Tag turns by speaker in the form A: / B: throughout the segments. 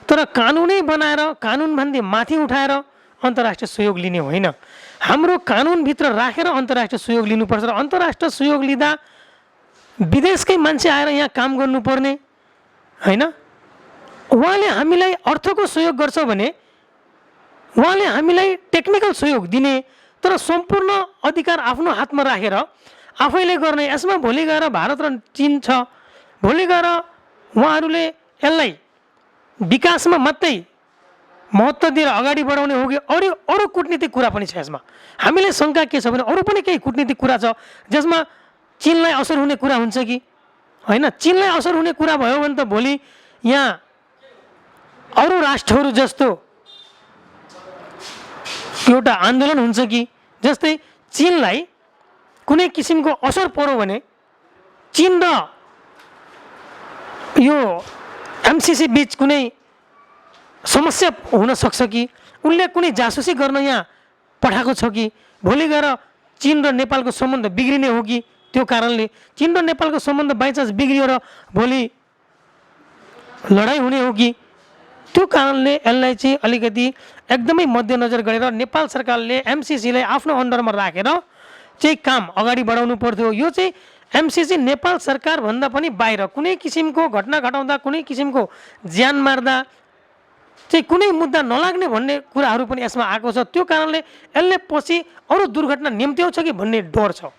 A: तर कानुनै बनाएर कानुनभन्दा माथि उठाएर अन्तर्राष्ट्रिय सहयोग लिने होइन। हाम्रो कानुनभित्र राखेर अन्तर्राष्ट्रिय सहयोग लिनुपर्छ र अन्तर्राष्ट्रिय सहयोग लिँदा विदेशकै मान्छे आएर यहाँ काम गर्नुपर्ने होइन। उहाँले हामीलाई अर्थको सहयोग गर्छ भने उहाँले हामीलाई टेक्निकल सहयोग दिने, तर सम्पूर्ण अधिकार आफ्नो हातमा राखेर आफैले गर्ने। यसमा भोलि गएर भारत र चीन छ, भोलि गएर उहाँहरूले यसलाई विकासमा मात्रै महत्त्व दिएर अगाडि बढाउने हो कि अरू कूटनीतिक कुरा पनि छ यसमा। हामीले शङ्का के छ भने अरू पनि केही कूटनीतिक कुरा छ जसमा चीनलाई असर हुने कुरा हुन्छ कि होइन। चीनलाई असर हुने कुरा भयो भने त भोलि यहाँ अरू राष्ट्रहरू जस्तो एउटा आन्दोलन हुन्छ कि, जस्तै चीनलाई कुनै किसिमको असर पर्यो भने चीन र यो एमसिसी बीच कुनै समस्या हुन सक्छ कि, उनले कुनै जासुसी गर्न यहाँ पठाएको छ कि, भोलि गएर चीन र नेपालको सम्बन्ध बिग्रिने हो कि, त्यो कारणले चीन र नेपालको सम्बन्ध बाइचान्स बिग्रियो र भोलि लडाइँ हुने हो कि, त्यो कारणले यसलाई चाहिँ अलिकति एकदमै मध्यनजर गरेर नेपाल सरकारले एमसिसीलाई आफ्नो अन्डरमा राखेर चाहिँ काम अगाडि बढाउनु पर्थ्यो। यो चाहिँ एमसिसी नेपाल सरकारभन्दा पनि बाहिर कुनै किसिमको घटना घटाउँदा, कुनै किसिमको ज्यान मार्दा चाहिँ कुनै मुद्दा नलाग्ने भन्ने कुराहरू पनि यसमा आएको छ। त्यो कारणले यसले पछि अरू दुर्घटना निम्त्याउँछ कि भन्ने डर छ।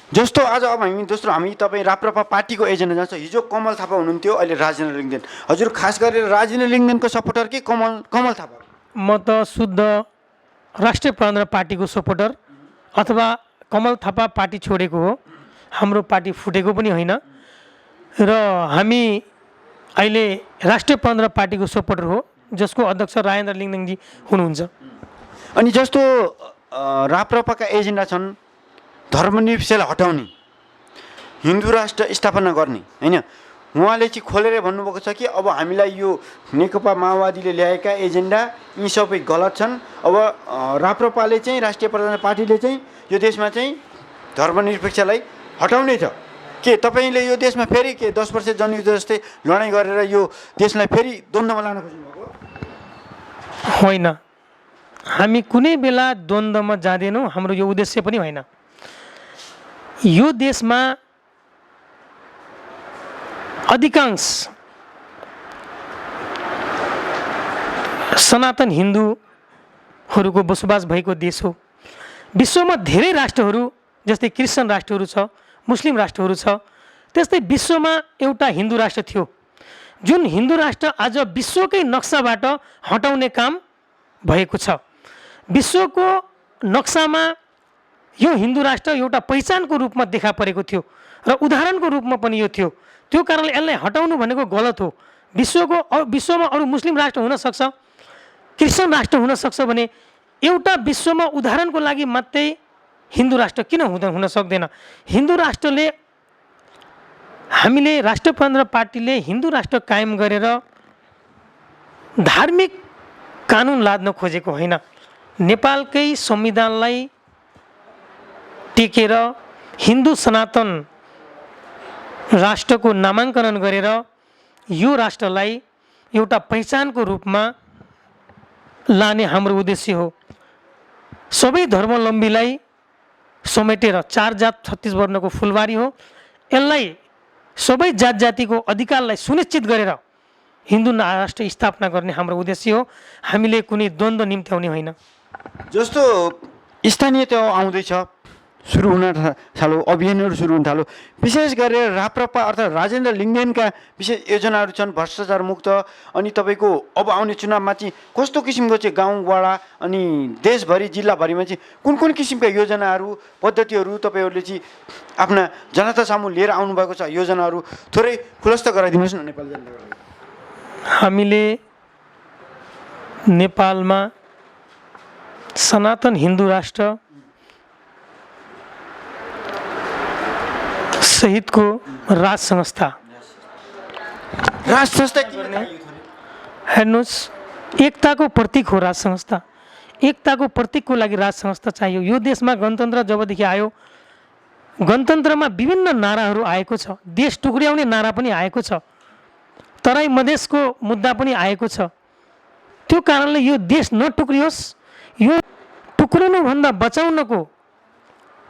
B: जस्तो आज अब हामी तपाईँ राप्रपा पार्टीको एजेन्डा जान्छ। हिजो कमल थापा हुनुहुन्थ्यो, अहिले राजेन्द्र लिङ्गदेन। हजुर खास गरेर राजेन्द्र लिङ्गदेनको सपोर्टर कि कमल थापा?
A: म त शुद्ध राष्ट्रिय प्रजातन्त्र पार्टीको सपोर्टर, अथवा कमल थापा पार्टी छोडेको हो। हाम्रो पार्टी फुटेको पनि होइन र हामी अहिले राष्ट्रिय प्रजातन्त्र पार्टीको सपोर्टर हो, जसको अध्यक्ष राजेन्द्र लिङ्गदेनजी हुनुहुन्छ।
B: अनि जस्तो राप्रपाका एजेन्डा छन् धर्मनिरपेक्षलाई हटाउने, हिन्दू राष्ट्र स्थापना गर्ने होइन। उहाँले चाहिँ खोलेर भन्नुभएको छ कि अब हामीलाई यो नेकपा माओवादीले ल्याएका एजेन्डा यी सबै गलत छन्। अब राप्रपाले चाहिँ, राष्ट्रिय प्रजातन्त्र पार्टीले चाहिँ यो देशमा चाहिँ धर्मनिरपेक्षलाई हटाउनै छ। के तपाईँले यो देशमा फेरि के 10 वर्ष जनयुद्ध जस्तै लडाइँ गरेर यो देशलाई फेरि द्वन्द्वमा लान खोज्नुभएको
A: होइन? हामी कुनै बेला द्वन्द्वमा जाँदैनौँ, हाम्रो यो उद्देश्य पनि होइन। यो देशमा अधिकांश सनातन हिन्दूहरूको बसोबास भएको देश हो। विश्वमा धेरै राष्ट्रहरू जस्तै क्रिस्चियन राष्ट्रहरू छ, मुस्लिम राष्ट्रहरू छ, त्यस्तै विश्वमा एउटा हिन्दू राष्ट्र थियो, जुन हिन्दू राष्ट्र आज विश्वकै नक्साबाट हटाउने काम भएको छ। विश्वको नक्सामा यो हिन्दू राष्ट्र एउटा पहिचानको रूपमा देखा परेको थियो र उदाहरणको रूपमा पनि यो थियो। त्यो कारणले यसलाई हटाउनु भनेको गलत हो। विश्वमा अरू मुस्लिम राष्ट्र हुन सक्छ, क्रिस्चियन राष्ट्र हुन सक्छ भने एउटा विश्वमा उदाहरणको लागि मात्रै हिन्दू राष्ट्र किन हुन सक्दैन? हिन्दू राष्ट्रले, हामीले राष्ट्रिय प्रजातन्त्र पार्टीले हिन्दू राष्ट्र कायम गरेर धार्मिक कानुन लाद्न खोजेको होइन। नेपालकै संविधानलाई टेकेर हिन्दू सनातन राष्ट्रको नामाङ्कन गरेर यो राष्ट्रलाई एउटा पहिचानको रूपमा लाने हाम्रो उद्देश्य हो। सबै धर्मावलम्बीलाई समेटेर 4 जात 36 वर्णको फुलबारी हो। यसलाई सबै जात जातिको अधिकारलाई सुनिश्चित गरेर हिन्दू राष्ट्र स्थापना गर्ने हाम्रो उद्देश्य हो। हामीले कुनै द्वन्द्व निम्त्याउने होइन।
B: जस्तो स्थानीय तह आउँदैछ, सुरु हुन थाल्यो, अभियानहरू सुरु हुन थाल्यो। विशेष गरेर राप्रपा अर्थात् राजेन्द्र लिङ्गदेनका विशेष योजनाहरू छन् भ्रष्टाचार मुक्त। अनि तपाईँको अब आउने चुनावमा चाहिँ कस्तो किसिमको चाहिँ गाउँवाडा अनि देशभरि जिल्लाभरिमा चाहिँ कुन कुन किसिमका योजनाहरू पद्धतिहरू तपाईँहरूले चाहिँ आफ्ना जनता सामु लिएर आउनुभएको छ? योजनाहरू थोरै खुलस्त गराइदिनुहोस् न नेपाली जनतालाई।
A: हामीले नेपालमा सनातन हिन्दू राष्ट्र सहितको राज संस्था हेर्नुहोस्, एकताको प्रतीक हो राज संस्था। एकताको प्रतीकको लागि राज संस्था चाहियो। यो देशमा गणतन्त्र जबदेखि आयो, गणतन्त्रमा विभिन्न नाराहरू आएको छ। देश टुक्र्याउने नारा पनि आएको छ, तराई मधेसको मुद्दा पनि आएको छ। त्यो कारणले यो देश नटुक्रियोस्, यो टुक्रिनुभन्दा बचाउनको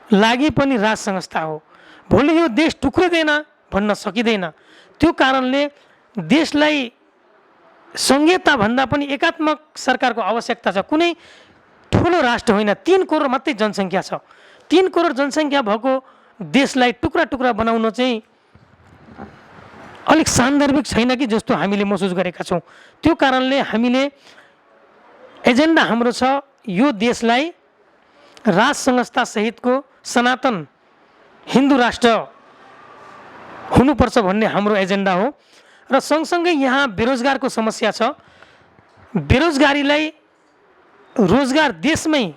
A: लागि पनि राज संस्था हो। भोलि यो देश टुक्रिँदैन भन्न सकिँदैन। त्यो कारणले देशलाई संघीयता भन्दा पनि एकात्मक सरकारको आवश्यकता छ। कुनै ठुलो राष्ट्र होइन, 3 करोड मात्रै जनसङ्ख्या छ। 3 करोड जनसङ्ख्या भएको देशलाई टुक्रा टुक्रा बनाउन चाहिँ अलिक सान्दर्भिक छैन कि जस्तो हामीले महसुस गरेका छौँ। त्यो कारणले हामीले एजेन्डा हाम्रो छ यो देशलाई राज संस्था सहितको सनातन हिन्दू राष्ट्र हुनुपर्छ भन्ने हाम्रो एजेन्डा हो। र सँगसँगै यहाँ बेरोजगारको समस्या छ। बेरोजगारीलाई रोजगार देशमै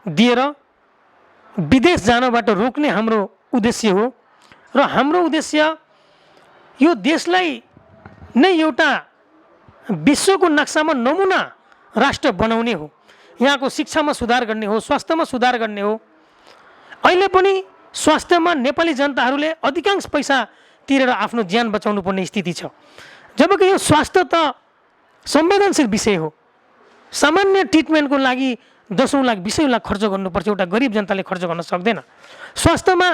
A: दिएर विदेश जानबाट रोक्ने हाम्रो उद्देश्य हो। र हाम्रो उद्देश्य यो देशलाई नै एउटा विश्वको नक्सामा नमुना राष्ट्र बनाउने हो। यहाँको शिक्षामा सुधार गर्ने हो, स्वास्थ्यमा सुधार गर्ने हो। अहिले पनि स्वास्थ्यमा नेपाली जनताहरूले अधिकांश पैसा तिरेर आफ्नो ज्यान बचाउनु पर्ने स्थिति छ। जबकि यो स्वास्थ्य त संवेदनशील विषय हो। सामान्य ट्रिटमेन्टको लागि 10 लाख 20 लाख खर्च गर्नुपर्छ, एउटा गरिब जनताले खर्च गर्न सक्दैन। स्वास्थ्यमा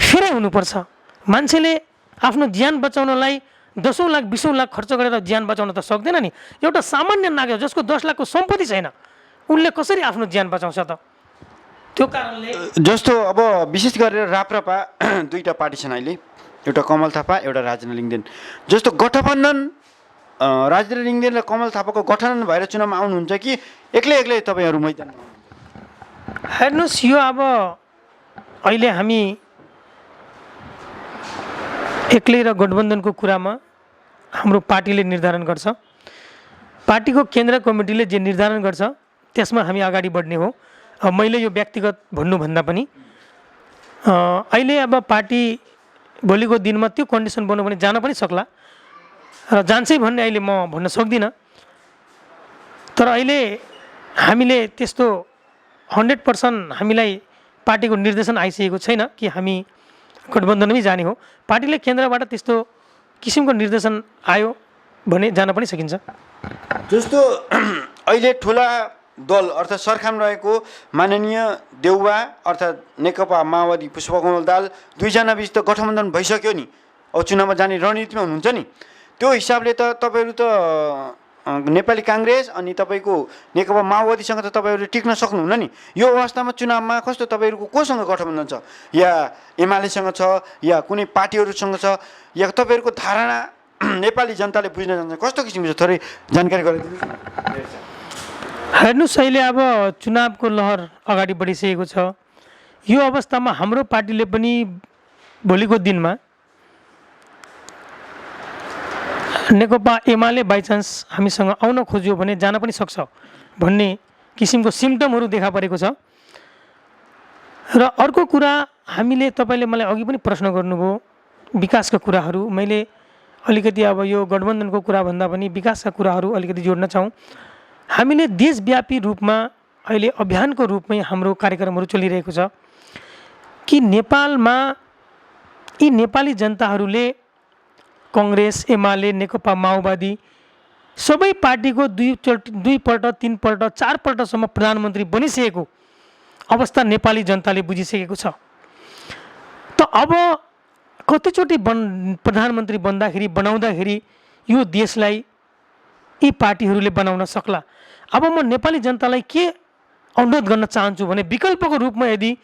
A: फेरै हुनुपर्छ। मान्छेले आफ्नो ज्यान बचाउनलाई 10 लाख 20 लाख खर्च गरेर ज्यान बचाउन त सक्दैन नि। एउटा सामान्य नागरिक जसको 10 लाखको सम्पत्ति छैन उनले कसरी आफ्नो ज्यान बचाउँछ त? त्यो कारणले
B: जस्तो अब विशेष गरेर राप्रपा दुईटा पार्टी छन् अहिले, एउटा कमल थापा एउटा राजेन्द्र लिङ्गदेन। जस्तो गठबन्धन राजेन्द्र लिङ्गदेन र कमल थापाको गठबन्धन भएर चुनावमा आउनुहुन्छ कि एक्लै एक्लै तपाईँहरू मैदानमा?
A: हेर्नुहोस्, यो अब अहिले हामी एक्लै र गठबन्धनको कुरामा हाम्रो पार्टीले निर्धारण गर्छ। पार्टीको केन्द्र कमिटीले जे निर्धारण गर्छ त्यसमा हामी अगाडि बढ्ने हो। मैले यो व्यक्तिगत भन्नुभन्दा पनि अहिले अब पार्टी भोलिको दिनमा त्यो कन्डिसन बन्यो भने जान पनि सक्ला र जान्छै भन्ने अहिले म भन्न सक्दिनँ। तर अहिले हामीले त्यस्तो 100% हामीलाई पार्टीको निर्देशन आइसकेको छैन कि हामी गठबन्धनमै जाने हो। पार्टीले केन्द्रबाट त्यस्तो किसिमको निर्देशन आयो भने जान पनि सकिन्छ।
B: जस्तो अहिले ठुला दल अर्थात् सरकारमा रहेको माननीय देउवा अर्थात् नेकपा माओवादी पुष्पकमल दाहाल दुईजना बिच त गठबन्धन भइसक्यो नि। अब चुनावमा जाने रणनीतिमा हुनुहुन्छ नि। त्यो हिसाबले त तपाईँहरू त नेपाली काङ्ग्रेस अनि तपाईँको नेकपा माओवादीसँग त तपाईँहरू टिक्न सक्नुहुन्न नि। यो अवस्थामा चुनावमा कस्तो तपाईँहरूको कोसँग गठबन्धन छ? या एमालेसँग छ या कुनै पार्टीहरूसँग छ या तपाईँहरूको धारणा नेपाली जनताले बुझ्न जान्छ कस्तो किसिमको छ? थोरै जानकारी गराइदिनु।
A: हेर्नुहोस्, अहिले अब चुनावको लहर अगाडि बढिसकेको छ। यो अवस्थामा हाम्रो पार्टीले पनि भोलिको दिनमा नेकपा एमाले बाइचान्स हामीसँग आउन खोज्यो भने जान पनि सक्छ भन्ने किसिमको सिम्टमहरू देखा परेको छ। र अर्को कुरा, हामीले तपाईँले मलाई अघि पनि प्रश्न गर्नुभयो विकासका कुराहरू। मैले अलिकति अब यो गठबन्धनको कुरा भन्दा पनि विकासका कुराहरू अलिकति जोड्न चाहौँ। हामीले देशव्यापी रूपमा अहिले अभियानको रूपमै हाम्रो कार्यक्रमहरू चलिरहेको छ कि नेपालमा यी नेपाली जनताहरूले काङ्ग्रेस एमाले नेकपा माओवादी सबै पार्टीको दुईपल्ट 3 पल्ट 4 पल्टसम्म प्रधानमन्त्री बनिसकेको अवस्था नेपाली जनताले बुझिसकेको छ। त अब कतिचोटि प्रधानमन्त्री बनाउँदाखेरि यो देशलाई यी पार्टीहरूले बनाउन सक्ला। अब म नेपाली जनतालाई के अनुरोध गर्न चाहन्छु भने विकल्पको रूपमा यदि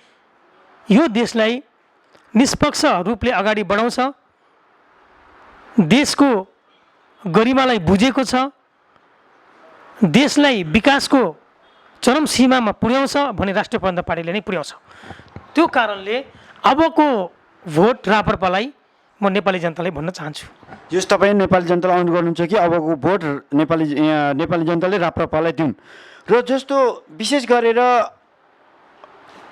A: यो देशलाई निष्पक्ष रूपले अगाडि बढाउँछ, देशको गरिमालाई बुझेको छ, देशलाई विकासको चरम सीमामा पुर्याउँछ भने राष्ट्रिय प्रबन्धक पार्टीले नै पुर्याउँछ। त्यो कारणले अबको भोट राप्रपालाई म नेपाली जनतालाई भन्न चाहन्छु।
B: जस तपाईँ नेपाली जनतालाई अनुरोध गर्नुहुन्छ कि अबको भोट नेपाली जनताले राप्रपालाई दिउन्। र जस्तो विशेष गरेर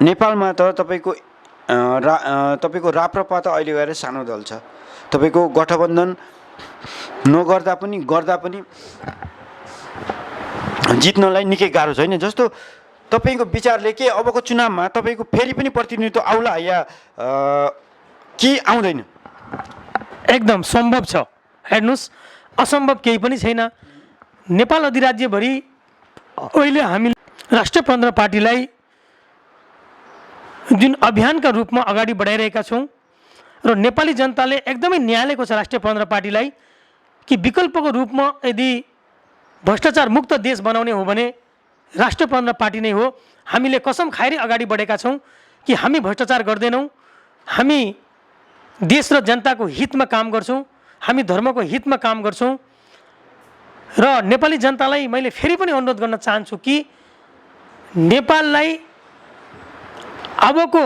B: नेपालमा त तपाईँको राप्रपा त अहिले गएर सानो दल छ। तपाईँको गठबन्धन नगर्दा पनि गर्दा पनि जित्नलाई निकै गाह्रो छैन। जस्तो तपाईँको विचारले के अबको चुनावमा तपाईँको फेरि पनि प्रतिनिधित्व आउला या कि आउँदैन?
A: एकदम सम्भव छ। हेर्नुहोस्, असम्भव केही पनि छैन। नेपाल अधिराज्यभरि अहिले हामी राष्ट्रिय प्रबन्धन पार्टीलाई जुन अभियानका रूपमा अगाडि बढाइरहेका छौँ र नेपाली जनताले एकदमै न्यालेको छ राष्ट्रिय प्रबन्धन पार्टीलाई कि विकल्पको रूपमा यदि भ्रष्टाचार मुक्त देश बनाउने हो भने राष्ट्रिय प्रबन्धन पार्टी नै हो। हामीले कसम खाएरै अगाडि बढेका छौँ कि हामी भ्रष्टाचार गर्दैनौँ, हामी देश र जनताको हितमा काम गर्छौँ, हामी धर्मको हितमा काम गर्छौँ। र नेपाली जनतालाई मैले फेरि पनि अनुरोध गर्न चाहन्छु कि नेपाललाई अबको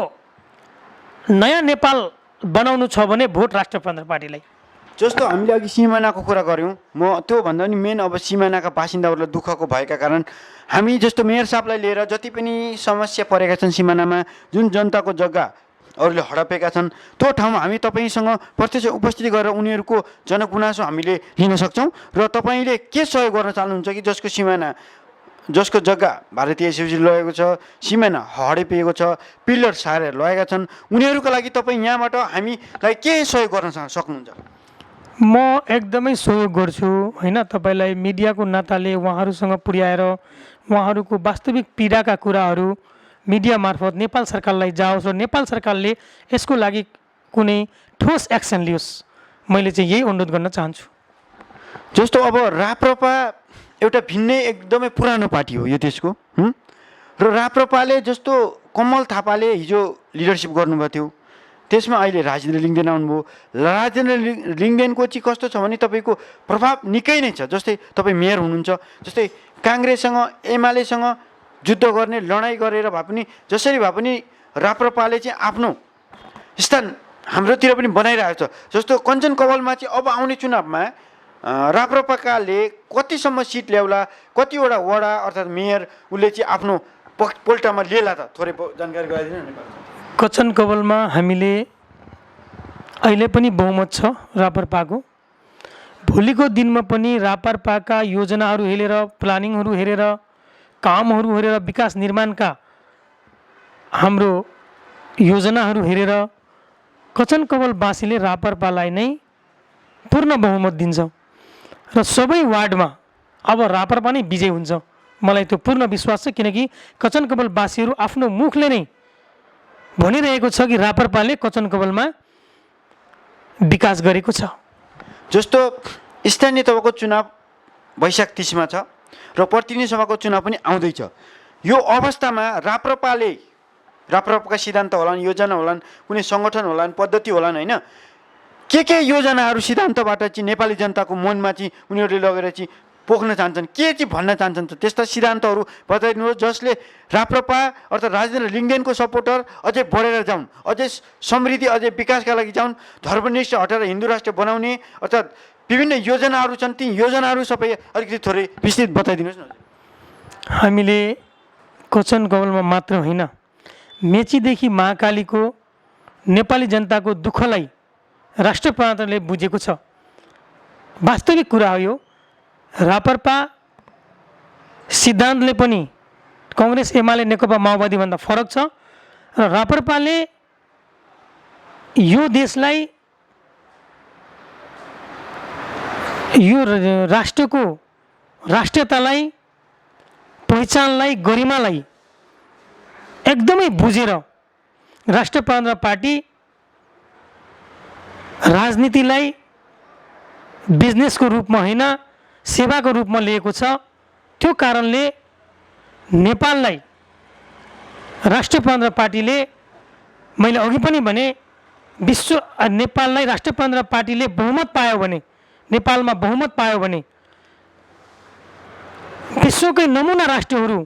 A: नयाँ नेपाल बनाउनु छ भने भोट राष्ट्रिय प्रबन्धन पार्टीलाई।
B: जस्तो हामीले अघि सिमानाको कुरा गऱ्यौँ, म त्योभन्दा पनि मेन अब सिमानाका बासिन्दाहरूलाई दुःखको भएका कारण हामी जस्तो मेयर साहबलाई लिएर जति पनि समस्या परेका छन् सिमानामा, जुन जनताको जग्गाहरूले हडपेका छन्, त्यो ठाउँमा हामी तपाईँसँग प्रत्यक्ष उपस्थिति गरेर उनीहरूको जनगुनासो हामीले लिन सक्छौँ। र तपाईँले के सहयोग गर्न चाहनुहुन्छ कि जसको सिमाना, जसको जग्गा भारतीय एसएफजी लगेको छ, सिमाना हडेपिएको छ, पिल्लर सारेर लगेका छन्, उनीहरूको लागि तपाईँ यहाँबाट हामीलाई के सहयोग गर्न सक्नुहुन्छ?
A: म एकदमै सहयोग गर्छु होइन। तपाईँलाई मिडियाको नाताले उहाँहरूसँग पुर्याएर उहाँहरूको वास्तविक पीडाका कुराहरू मिडिया मार्फत नेपाल सरकारलाई जाओस् र नेपाल सरकारले यसको लागि कुनै ठोस एक्सन लियोस्, मैले चाहिँ यही अनुरोध गर्न चाहन्छु।
B: जस्तो अब राप्रपा एउटा भिन्नै एकदमै पुरानो पार्टी हो यो देशको, र राप्रपाले जस्तो कमल थापाले हिजो लिडरसिप गर्नुभएको थियो, त्यसमा अहिले राजेन्द्र लिङ्गदेन आउनुभयो। राजेन्द्र लिङ्गदेनको चाहिँ कस्तो छ भने तपाईँको प्रभाव निकै नै छ। जस्तै तपाईँ मेयर हुनुहुन्छ, जस्तै काङ्ग्रेससँग एमालेसँग युद्ध गर्ने लडाइँ गरेर भए पनि जसरी भए पनि राप्रपाले चाहिँ आफ्नो स्थान हाम्रोतिर पनि बनाइरहेको छ। जस्तो कञ्चन कवलमा चाहिँ अब आउने चुनावमा राप्रपाले कतिसम्म सिट ल्याउला, कतिवटा वडा अर्थात् मेयर उसले चाहिँ आफ्नो पोल्टामा लिएला त, थोरै जानकारी गराइदिनु न।
A: कञ्चन कवलमा हामीले अहिले पनि बहुमत छ राप्रपाको। भोलिको दिनमा पनि राप्रपाका योजनाहरू हेरेर, प्लानिङहरू हेरेर, कामहरू हेरेर, विकास निर्माणका हाम्रो योजनाहरू हेरेर कञ्चन कवलवासीले राप्रपालाई नै पूर्ण बहुमत दिन्छ र सबै वार्डमा अब राप्रपा नै विजय हुन्छ। मलाई त्यो पूर्ण विश्वास छ, किनकि कञ्चन कवलवासीहरू आफ्नो मुखले नै भनिरहेको छ कि राप्रपाले कञ्चन कवलमा विकास गरेको छ।
B: जस्तो स्थानीय तहको चुनाव वैशाख 30मा छ र प्रतिनिधि सभाको चुनाव पनि आउँदैछ। यो अवस्थामा राप्रपाका सिद्धान्त होलान्, योजना होलान्, कुनै सङ्गठन होलान्, पद्धति होलान् होइन, के योजनाहरू सिद्धान्तबाट चाहिँ नेपाली जनताको मनमा चाहिँ उनीहरूले लगेर चाहिँ पोख्न चाहन्छन्, के चाहिँ भन्न चाहन्छन्, त्यस्ता सिद्धान्तहरू बताइदिनुहोस् जसले राप्रपा अर्थात् राजेन्द्र लिङ्गदेनको सपोर्टर अझै बढेर जाउन्, अझै समृद्धि, अझै विकासका लागि जाउन्, धर्मनिष्ठ हटेर हिन्दू राष्ट्र बनाउने अर्थात् विभिन्न योजनाहरू छन्, ती योजनाहरू सबै अलिकति थोरै विस्तृत बताइदिनुहोस् न।
A: हामीले कञ्चन कवलमा मात्र होइन, मेचीदेखि महाकालीको नेपाली जनताको दुःखलाई राष्ट्रिय प्रबन्धनले बुझेको छ। वास्तविक कुरा हो यो। राप्रपा सिद्धान्तले पनि काङ्ग्रेस एमाले नेकपा माओवादीभन्दा फरक छ र राप्रपाले यो देशलाई, यो राष्ट्रको राष्ट्रियतालाई, पहिचानलाई, गरिमालाई एकदमै बुझेर राष्ट्रिय प्रबन्धन पार्टी राजनीतिलाई बिजनेसको रूपमा होइन, सेवाको रूपमा लिएको छ। त्यो कारणले नेपाललाई राष्ट्रिय प्रबन्धन पार्टीले, मैले अघि पनि भने, नेपाललाई राष्ट्रिय प्रबन्धन पार्टीले बहुमत पायो भने, नेपालमा बहुमत पायो भने विश्वकै नमुना राष्ट्रहरू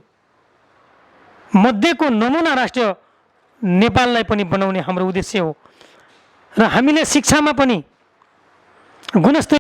A: मध्येको नमुना राष्ट्र नेपाललाई पनि बनाउने हाम्रो उद्देश्य हो। र हामीले शिक्षामा पनि गुणस्तर